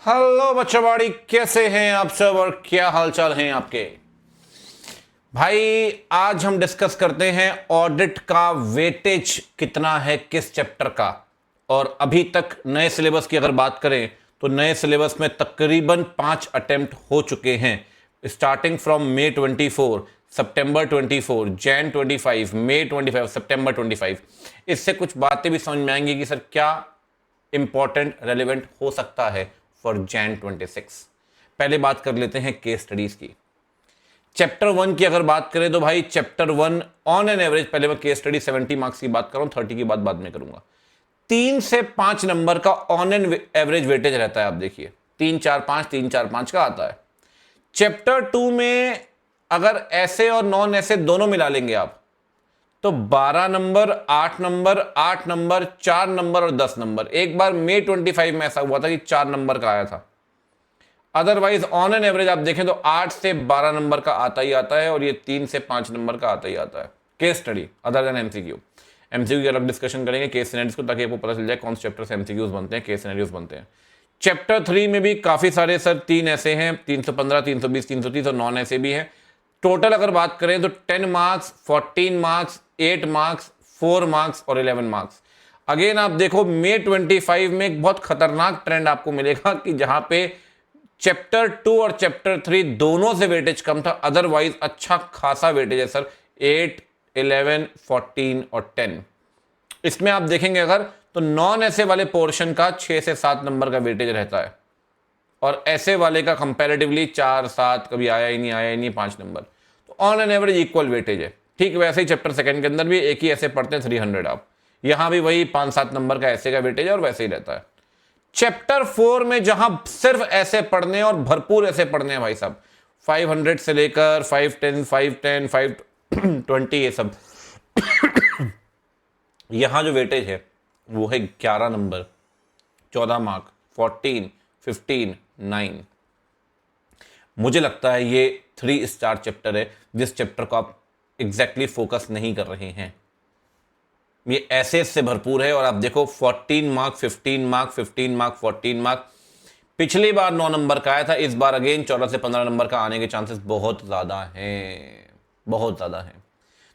Hello बच्चों, कैसे हैं आप सब और क्या हालचाल हैं आपके। भाई आज हम डिस्कस करते हैं ऑडिट का वेटेज कितना है किस चैप्टर का। और अभी तक नए सिलेबस की अगर बात करें तो नए सिलेबस में तकरीबन 5 अटेम्प्ट हो चुके हैं, starting from May 24, September 24, Jan 25, May 25, सितंबर 25। इससे कुछ बातें भी समझ में आएंगी कि सर क्या इंपॉर्टेंट रेलिवेंट हो सकता है फॉर Jan 26। पहले बात कर लेते हैं केस स्टडीज की। चैप्टर 1 की अगर बात करें तो भाई चैप्टर 1 ऑन एन एवरेज, पहले मैं केस स्टडी 70 मार्क्स की बात करूं, 30 की बात बाद में करूंगा। 3 से 5 नंबर का ऑन एन एवरेज वेटेज रहता है। आप देखिए 3 4 5 3 4 5 का आता है। चैप्टर 2 में अगर ऐसे और नॉन ऐसे दोनों मिला लेंगे आप तो 12 नंबर, 8 नंबर, 8 नंबर, 4 नंबर और 10 नंबर। एक बार May 25 में ऐसा हुआ था कि 4 नंबर का आया था। अदरवाइज ऑन एन एवरेज आप देखें तो 8 से 12 नंबर का आता ही आता है और ये 3 से 5 नंबर का आता ही आता है। Case study other than MCQ. MCQ की अलग डिस्कशन करेंगे केस सिनेरियोज को, ताकि आपको पता चल जाए कौन से चैप्टर से एमसीक्यूज बनते हैं, केस सिनेरियोज बनते हैं। चैप्टर 3 में भी काफी सारे सर 3 ऐसे हैं, 315, 320, 330 और नॉन ऐसे भी हैं। टोटल अगर बात करें तो 10 मार्क्स, 14 मार्क्स, 8 मार्क्स, 4 मार्क्स और 11 मार्क्स। अगेन आप देखो May 25 में एक बहुत खतरनाक ट्रेंड आपको मिलेगा कि जहां पे चैप्टर 2 और चैप्टर 3 दोनों से वेटेज कम था, अदरवाइज अच्छा खासा वेटेज है सर 8, 11, 14 और 10। इसमें आप देखेंगे अगर तो नॉन ऐसे वाले पोर्शन का 6 से 7 नंबर का वेटेज रहता है और ऐसे वाले का कंपैरेटिवली 4, 7, कभी आया ही नहीं 5 नंबर। तो on an average equal weightage है। ठीक वैसे ही चैप्टर 2 के अंदर भी एक ही ऐसे पढ़ते हैं 300 आप, यहां भी वही 5-7 नंबर का ऐसे का वेटेज है और वैसे ही रहता है। चैप्टर 4 में जहां सिर्फ ऐसे पढ़ने और भरपूर ऐसे पढ़ने हैं भाई साहब, 500 से लेकर 510, 510, 520 ये सब यहां जो वेटेज है वो है 11 नंबर, 14 मार्क, 14, 15, 9। मुझे लगता है ये 3 स्टार चैप्टर है जिस चैप्टर को आप एग्जैक्टली फोकस नहीं कर रहे हैं। ये ऐसे से भरपूर है और आप देखो 14 मार्क, 15 मार्क, 15 मार्क, 14 मार्क। पिछली बार 9 नंबर का आया था, इस बार अगेन 14 से 15 नंबर का आने के चांसेस बहुत ज्यादा हैं, बहुत ज्यादा हैं।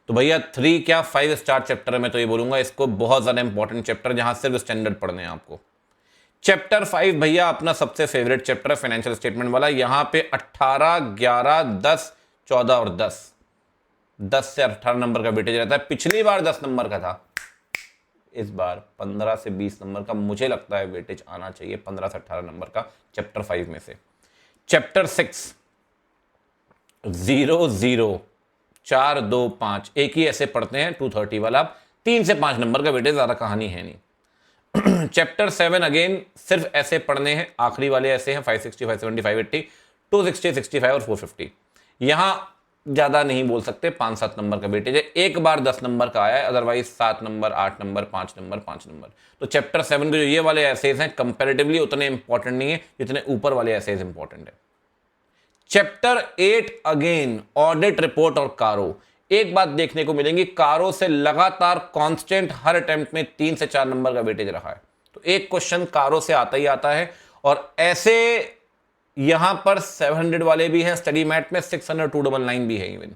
तो भैया 3 क्या 5 स्टार चैप्टर है, मैं तो ये बोलूंगा इसको बहुत ज्यादा इंपॉर्टेंट चैप्टर, जहां सिर्फ स्टैंडर्ड पढ़ने हैं आपको। चैप्टर 5 भैया अपना सबसे फेवरेट चैप्टर है, फाइनेंशियल स्टेटमेंट वाला। यहां पे 18, 11, 10, 14 और 10 से 18 नंबर का वेटेज रहता है। पिछली बार 10 नंबर का था, इस बार 15 से 20 नंबर का मुझे लगता है वेटेज आना चाहिए, 15 से 18 नंबर का चैप्टर 5 में से। चैप्टर 6 0, 0, 4, 2, 5 एक ही ऐसे पढ़ते हैं 230 वाला, 3 से 5 नंबर का वेटेज, ज्यादा कहानी है नहीं। चैप्टर 7 अगेन सिर्फ ऐसे पढ़ने हैं, आखिरी वाले ऐसे हैं 560, 570, 580, 260, 65 और 450। यहां ज्यादा नहीं बोल सकते, 5-7 नंबर का वेटेज है। एक बार 10 नंबर का आया है, otherwise 7 number, 8 number, 5 number, 5 number. तो चैप्टर 7 के जो ये वाले एसेज हैं कंपैरेटिवली उतने इंपॉर्टेंट नहीं है जितने ऊपर वाले एसेज इंपॉर्टेंट है। चैप्टर 8 अगेन ऑडिट रिपोर्ट और कारो। एक बात देखने को मिलेंगी, कारो से लगातार कांस्टेंट हर अटेम्प्ट में 3 से 4 नंबर का वेटेज रहा है। तो एक क्वेश्चन कारो से आता ही आता है और ऐसे यहां पर 700 वाले भी हैं, स्टडी मैट में 600, 299 भी है इवन।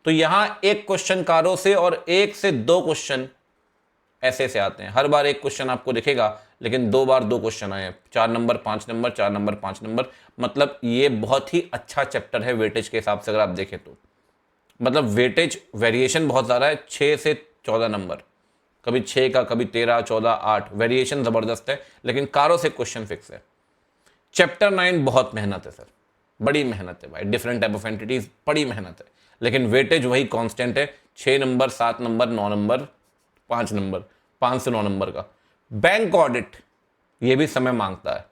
तो यहां एक क्वेश्चन कारो से और 1 से 2 क्वेश्चन ऐसे से आते हैं। हर बार एक क्वेश्चन आपको दिखेगा, लेकिन 2 बार 2 क्वेश्चन आए, 4 नंबर, 5 नंबर, 4 नंबर, 5 नंबर। मतलब ये बहुत ही अच्छा चैप्टर है वेटेज के हिसाब से अगर आप देखें तो। मतलब वेटेज वेरिएशन बहुत ज्यादा है, 6 से 14 नंबर, कभी 6 का, कभी 13, 14, 8, वेरिएशन जबरदस्त है, लेकिन कारो से क्वेश्चन फिक्स है। चैप्टर 9 बहुत मेहनत है सर, बड़ी मेहनत है भाई, डिफरेंट टाइप ऑफ एंटिटीज, बड़ी मेहनत है, लेकिन वेटेज वही कांस्टेंट है, 6 नंबर, 7 नंबर, 9 नंबर, 5 नंबर, 5 से 9 नंबर का। बैंक ऑडिट ये भी समय मांगता है,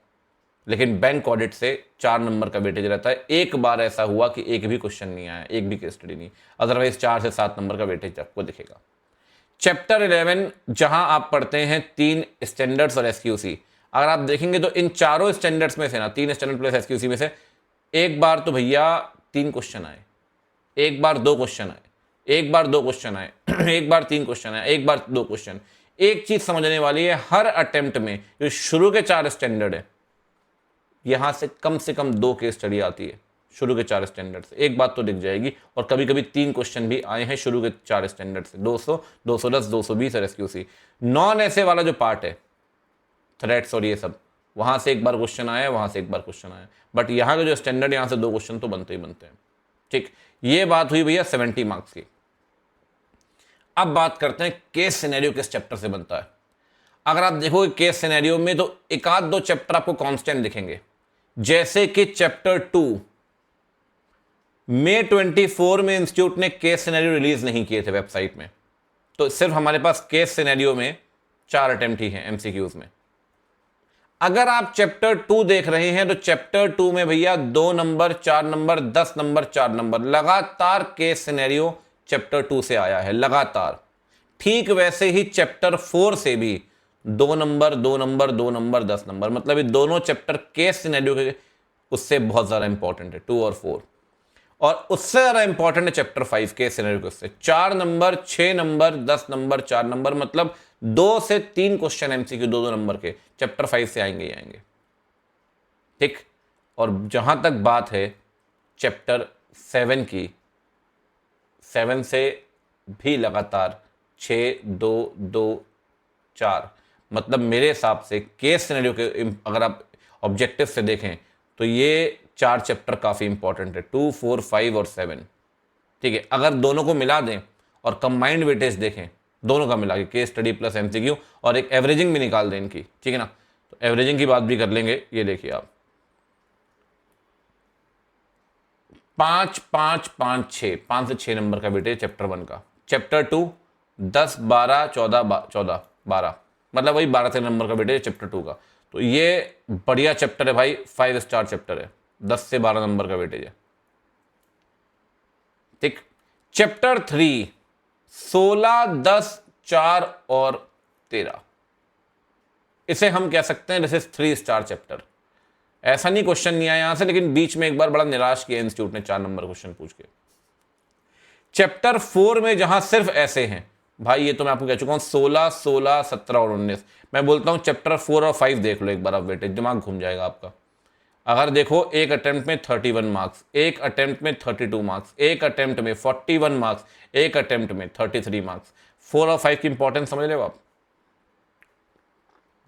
लेकिन बैंक ऑडिट से 4 नंबर का वेटेज रहता है। एक बार ऐसा हुआ कि एक भी क्वेश्चन नहीं आया, एक भी केस स्टडी नहीं, अदरवाइज 4 से 7 नंबर का वेटेज आपको दिखेगा। चैप्टर 11 जहां आप पढ़ते हैं 3 स्टैंडर्ड्स और एसक्यूसी। अगर आप देखेंगे तो इन चारों स्टैंडर्ड्स में से ना, 3 स्टैंडर्ड प्लस एसक्यूसी में से एक बार तो भैया 3 क्वेश्चन आए, एक बार 2 क्वेश्चन आए, एक बार 2 क्वेश्चन आए, एक बार 3 क्वेश्चन आए, एक बार 2 क्वेश्चन। एक चीज समझने वाली है, हर अटेम्प्ट में जो शुरू के 4 स्टैंडर्ड है, यहां से कम 2 केस स्टडी आती है शुरू के 4 स्टैंडर्ड से, एक बात तो दिख जाएगी। और कभी कभी 3 क्वेश्चन भी आए हैं शुरू के 4 स्टैंडर्ड से, 200, 210, 220 और एसक्यूसी। नॉन ऐसे वाला जो पार्ट है, थ्रेट्स और ये सब, वहां से एक बार क्वेश्चन आया, वहां से एक बार क्वेश्चन आया, बट यहाँ का जो स्टैंडर्ड, यहाँ से 2 क्वेश्चन तो बनते ही बनते हैं। ठीक, ये बात हुई भैया 70 मार्क्स की। अब बात करते हैं केस सिनेरियो किस चैप्टर से बनता है। अगर आप देखोगे केस सिनेरियो में तो एक आध 2 चैप्टर आपको कांस्टेंट दिखेंगे, जैसे कि चैप्टर 2 मई 24 में इंस्टीट्यूट ने केस सिनेरियो रिलीज नहीं किए थे वेबसाइट में, तो सिर्फ हमारे पास केस सिनेरियो में 4 अटेम्प्ट ही हैं एमसीक्यूज में। अगर आप चैप्टर 2 देख रहे हैं तो चैप्टर 2 में भैया 2 नंबर, 4 नंबर, 10 नंबर, 4 नंबर, लगातार केस सिनेरियो चैप्टर 2 से आया है, लगातार। ठीक वैसे ही चैप्टर 4 से भी 2 नंबर, 2 नंबर, 2 नंबर, 10 नंबर, मतलब ये दोनों चैप्टर केस सिनेरियो के उससे बहुत ज्यादा इंपॉर्टेंट है, 2 और 4। और उससे ज्यादा इंपॉर्टेंट है चैप्टर 5 केस सिनेरियो के उससे, 4 नंबर, 6 नंबर, 10 नंबर, 4 नंबर, मतलब 2 से 3 क्वेश्चन एमसीक्यू 2 नंबर के चैप्टर 5 से आएंगे ही आएंगे। ठीक, और जहां तक बात है चैप्टर 7 की, 7 से भी लगातार 6, 2, 2, 4, मतलब मेरे हिसाब से केस सिनेरियो के अगर आप ऑब्जेक्टिव से देखें तो ये 4 चैप्टर काफी इंपॉर्टेंट है, 2, 4, 5 और 7। ठीक है, अगर दोनों को मिला दें और कंबाइंड वेटेज देखें, दोनों का मिला के केस स्टडी प्लस एमसीक्यू, और एक एवरेजिंग भी निकाल दें इनकी, ठीक है ना, तो एवरेजिंग की बात भी कर लेंगे। ये देखिए आप 5, 5, 5, 6, 5 से 6 नंबर का वेटेज चैप्टर 1 का। चैप्टर 2 10, 12, 14, 12, मतलब वही 12-13 नंबर का वेटेज चैप्टर 2 का। तो ये बढ़िया चैप्टर है भाई, 5 स्टार चैप्टर है, 10 से 12 नंबर का वेटेज है। ठीक, चैप्टर 3 16, 10, 4 और 13, इसे हम कह सकते हैं दिस इज 3 स्टार चैप्टर। ऐसा नहीं क्वेश्चन नहीं आया यहां से, लेकिन बीच में एक बार बड़ा निराश किया इंस्टीट्यूट ने 4 नंबर क्वेश्चन पूछ के। चैप्टर 4 में जहां सिर्फ ऐसे हैं भाई, ये तो मैं आपको कह चुका हूं, 16, 16, 17 और 19। मैं बोलता हूं चैप्टर 4 और 5 देख लो एक बार आप, वेटेज दिमाग घूम जाएगा आपका। अगर देखो एक अटेम्प्ट में 31 मार्क्स, एक अटेम्प्ट में 32 मार्क्स, एक अटेम्प्ट में 41 मार्क्स, एक अटेम्प्ट में 33 मार्क्स। 4 और 5 की इंपॉर्टेंस समझ रहे हो आप,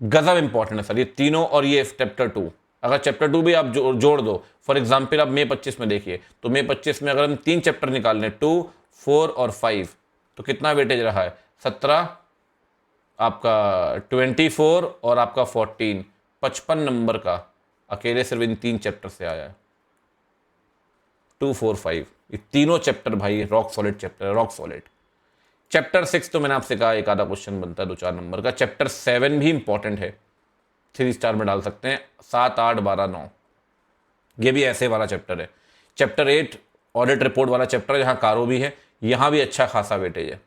गजब इंपॉर्टेंट है सर ये तीनों। और ये चैप्टर 2, अगर चैप्टर 2 भी आप जोड़ दो, फॉर एग्जांपल आप मई 25 में देखिए, तो मई 25 में अगर हम 3 चैप्टर निकाल लें, 2, 4 और 5, तो कितना वेटेज रहा है, 17, आपका 24 और आपका 14, 55 नंबर का अकेले सिर्फ इन 3 चैप्टर से आया है। 2, 4, 5 ये तीनों चैप्टर भाई रॉक सॉलिड चैप्टर है, रॉक सॉलिड। चैप्टर 6 तो मैंने आपसे कहा एक आधा क्वेश्चन बनता है 2-4 नंबर का। चैप्टर 7 भी इंपॉर्टेंट है, 3 स्टार में डाल सकते हैं, 7, 8, 12, 9, ये भी ऐसे वाला चैप्टर है। चैप्टर 8 ऑडिट रिपोर्ट वाला चैप्टर है, जहां कारो भी है, यहां भी अच्छा खासा वेटेज है।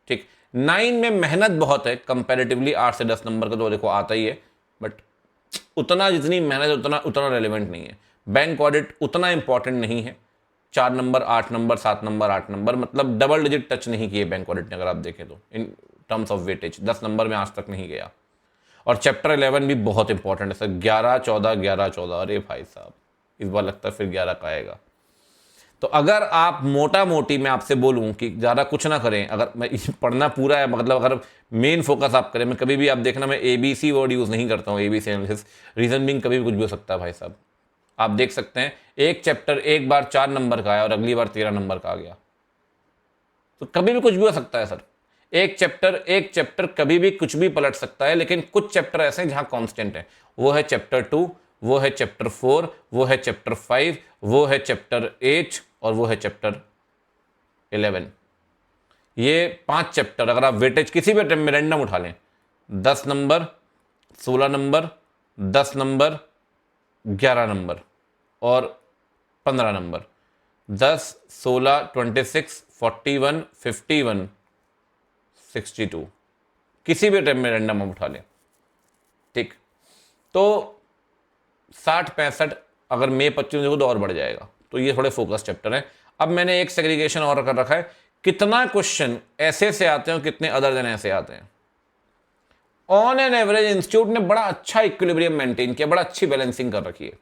ठीक, 9 में मेहनत बहुत है कंपैरेटिवली, 8 से 10 नंबर का तो देखो आता ही है, बट उतना जितनी मेहनत उतना रेलिवेंट नहीं है। बैंक ऑडिट उतना इंपॉर्टेंट नहीं है, 4 नंबर, 8 नंबर, 7 नंबर, 8 नंबर, मतलब डबल डिजिट टच नहीं किए बैंक ऑडिट ने अगर आप देखें तो, in terms of weightage 10 number में आज तक नहीं गया। और चैप्टर 11 भी बहुत इंपॉर्टेंट है सर, 11, 14, 11, 14, अरे भाई साहब इस बार लगता है फिर 11 का आएगा। तो अगर आप मोटा मोटी मैं आपसे बोलूं कि ज़्यादा कुछ ना करें, अगर मैं पढ़ना पूरा है, मतलब अगर मेन फोकस आप करें, मैं कभी भी आप देखना मैं ABC वर्ड यूज़ नहीं करता हूँ, ABC एनालिसिस, रीजन बिंग कभी भी कुछ भी हो सकता है भाई साहब। आप देख सकते हैं एक चैप्टर एक बार 4 नंबर का आया और अगली बार 13 नंबर का आ गया, तो कभी भी कुछ भी हो सकता है सर। एक चैप्टर कभी भी कुछ भी पलट सकता है, लेकिन कुछ चैप्टर ऐसे हैं जहां कांस्टेंट है, वो है चैप्टर 2, वो है चैप्टर 4, वो है चैप्टर 5, वो है चैप्टर 8 और वो है चैप्टर 11। ये 5 चैप्टर अगर आप वेटेज किसी भी टाइम में रैंडम उठा लें, 10 नंबर, 16 नंबर, 10 नंबर, 11 नंबर और 15 नंबर, 10, 16, 26, 41, 51, 62, किसी भी टाइम में रैंडम आप उठा लें। ठीक, तो 60-65 अगर मई 25 देखो तो और बढ़ जाएगा। तो ये थोड़े फोकस चैप्टर हैं। अब मैंने एक सेग्रीगेशन और कर रखा है, कितना क्वेश्चन ऐसे से आते हैं और कितने अदर देन ऐसे आते हैं। ऑन एन एवरेज इंस्टीट्यूट ने बड़ा अच्छा इक्विलिब्रियम मेंटेन किया, बड़ा अच्छी बैलेंसिंग कर रखी है।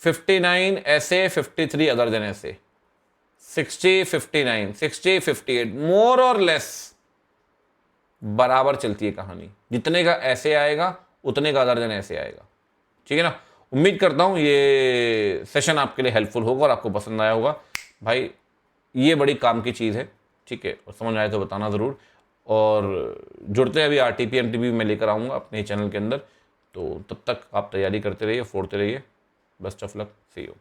59 ऐसे, 53 अदर देन ऐसे, 60 59 60 58, मोर और लेस बराबर चलती है कहानी। जितने का ऐसे आएगा उतने का अदर देन ऐसे आएगा। ठीक है ना। उम्मीद करता हूं ये सेशन आपके लिए हेल्पफुल होगा और आपको पसंद आया होगा। भाई ये बड़ी काम की चीज़ है, ठीक है, और समझ आए तो बताना ज़रूर। और जुड़ते हैं, अभी RTP MTP मैं लेकर आऊँगा अपने चैनल के अंदर, तो तब तक आप तैयारी करते रहिए, फोड़ते रहिए। Best of luck, see you.